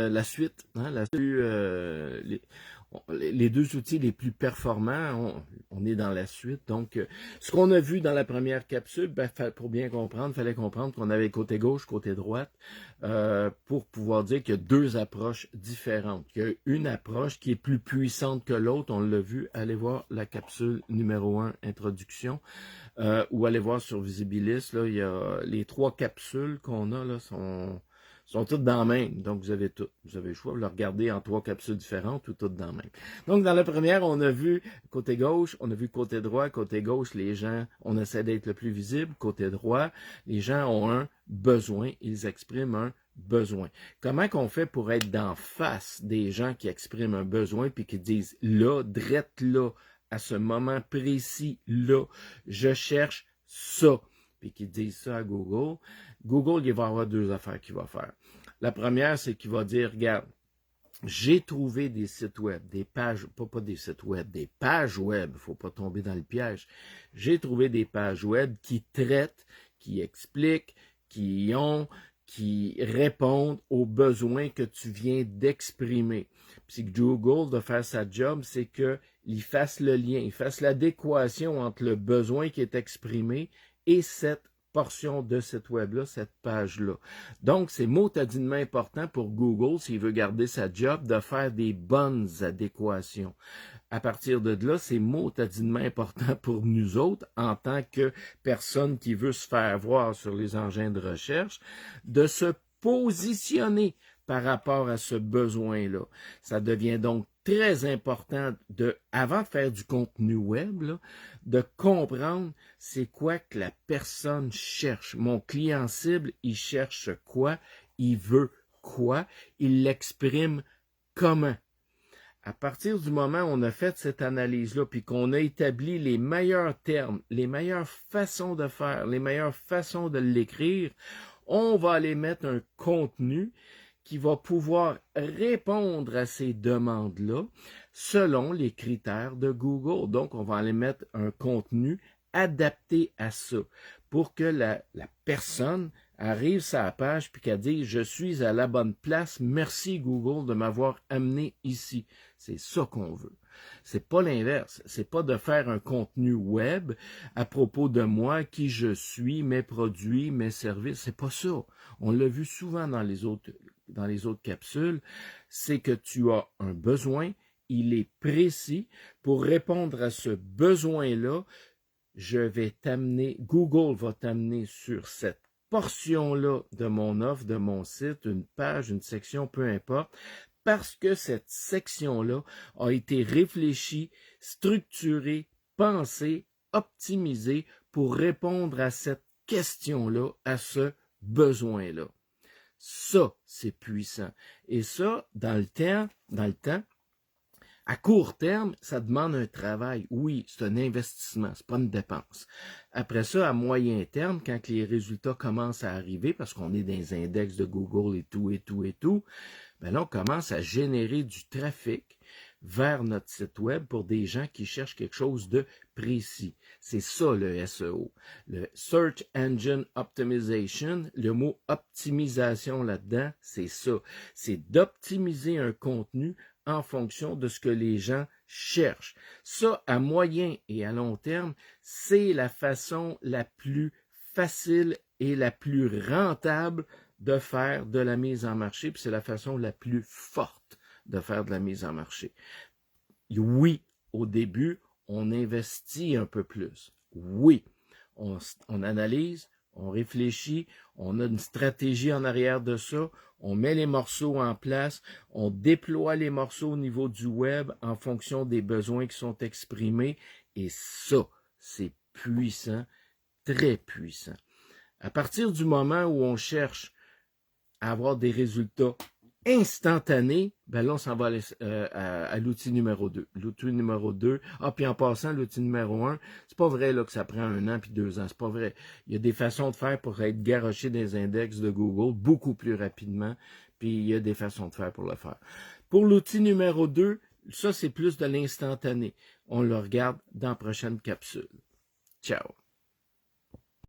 la suite, hein, les deux outils les plus performants, on est dans la suite. Donc, ce qu'on a vu dans la première capsule, pour bien comprendre, il fallait comprendre qu'on avait côté gauche, côté droite, pour pouvoir dire qu'il y a deux approches différentes. Il y a une approche qui est plus puissante que l'autre, on l'a vu. Allez voir la capsule numéro 1, introduction, ou allez voir sur Visibilis, là, il y a les 3 capsules qu'on a, là, sont toutes dans la même. Donc, vous avez tout. Vous avez le choix de le regarder en 3 capsules différentes ou toutes dans la même. Donc, dans la première, on a vu côté gauche, on a vu côté droit. Côté gauche, les gens, on essaie d'être le plus visible. Côté droit, les gens ont un besoin. Ils expriment un besoin. Comment qu'on fait pour être d'en face des gens qui expriment un besoin puis qui disent là, drette là, à ce moment précis là, je cherche ça. Puis qu'ils disent ça à Google, Google, il va avoir 2 affaires qu'il va faire. La première, c'est qu'il va dire, regarde, j'ai trouvé des sites web, des pages, pas des sites web, des pages web, il ne faut pas tomber dans le piège. J'ai trouvé des pages web qui traitent, qui expliquent, qui répondent aux besoins que tu viens d'exprimer. Puis Google, de faire sa job, c'est qu'il fasse le lien, il fasse l'adéquation entre le besoin qui est exprimé et cette portion de site web-là, cette page-là. Donc, c'est motadinnement important pour Google, s'il veut garder sa job, de faire des bonnes adéquations. À partir de là, c'est motadinnement important pour nous autres, en tant que personne qui veut se faire voir sur les engins de recherche, de se positionner par rapport à ce besoin-là. Ça devient donc très important avant de faire du contenu web, là, de comprendre c'est quoi que la personne cherche. Mon client cible, il cherche quoi, il veut quoi, il l'exprime comment. À partir du moment où on a fait cette analyse-là, puis qu'on a établi les meilleurs termes, les meilleures façons de faire, les meilleures façons de l'écrire, on va aller mettre un contenu qui va pouvoir répondre à ces demandes-là selon les critères de Google. Donc, on va aller mettre un contenu adapté à ça pour que la personne arrive sur la page puis qu'elle dise « Je suis à la bonne place, merci Google de m'avoir amené ici ». C'est ça qu'on veut. C'est pas l'inverse. C'est pas de faire un contenu web à propos de moi, qui je suis, mes produits, mes services. C'est pas ça. On l'a vu souvent dans les autres capsules. C'est que tu as un besoin, il est précis. Pour répondre à ce besoin-là, Google va t'amener sur cette portion-là de mon offre, de mon site, une page, une section, peu importe, parce que cette section-là a été réfléchie, structurée, pensée, optimisée pour répondre à cette question-là, à ce besoin-là. Ça, c'est puissant. Et ça, dans le temps, à court terme, ça demande un travail. Oui, c'est un investissement, c'est pas une dépense. Après ça, à moyen terme, quand les résultats commencent à arriver, parce qu'on est dans les index de Google et tout, ben là, on commence à générer du trafic vers notre site web pour des gens qui cherchent quelque chose de précis. C'est ça le SEO. Le Search Engine Optimization, le mot optimisation là-dedans, c'est ça. C'est d'optimiser un contenu en fonction de ce que les gens cherchent. Ça, à moyen et à long terme, c'est la façon la plus facile et la plus rentable de faire de la mise en marché, puis c'est la façon la plus forte de faire de la mise en marché. Oui, au début, on investit un peu plus. Oui, on analyse, on réfléchit, on a une stratégie en arrière de ça, on met les morceaux en place, on déploie les morceaux au niveau du web en fonction des besoins qui sont exprimés, et ça, c'est puissant, très puissant. À partir du moment où on cherche à avoir des résultats instantanés, ben là, on s'en va à l'outil numéro 2. L'outil numéro 2, puis en passant, l'outil numéro 1, c'est pas vrai là, que ça prend 1 an puis 2 ans, c'est pas vrai. Il y a des façons de faire pour être garoché des index de Google beaucoup plus rapidement, puis il y a des façons de faire pour le faire. Pour l'outil numéro 2, ça, c'est plus de l'instantané. On le regarde dans la prochaine capsule. Ciao!